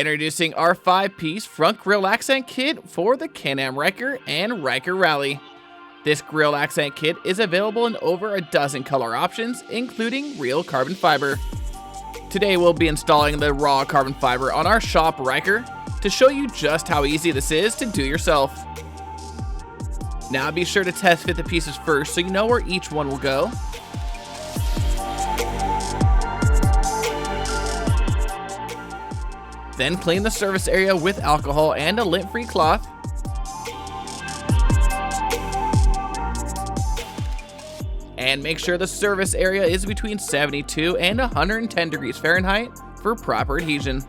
Introducing our 5-piece front grille accent kit for the Can-Am Ryker and Ryker Rally. This grille accent kit is available in over a dozen color options, including real carbon fiber. Today we'll be installing the raw carbon fiber on our shop Ryker to show you just how easy this is to do yourself. Now be sure to test fit the pieces first so you know where each one will go. Then clean the surface area with alcohol and a lint-free cloth. And make sure the surface area is between 72 and 110 degrees Fahrenheit for proper adhesion.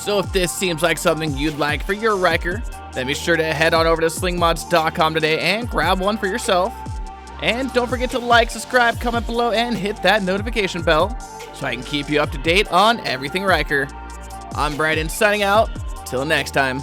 So if this seems like something you'd like for your Ryker, then be sure to head on over to slingmods.com today and grab one for yourself. And don't forget to like, subscribe, comment below, and hit that notification bell so I can keep you up to date on everything Ryker. I'm Brandon signing out. Till next time.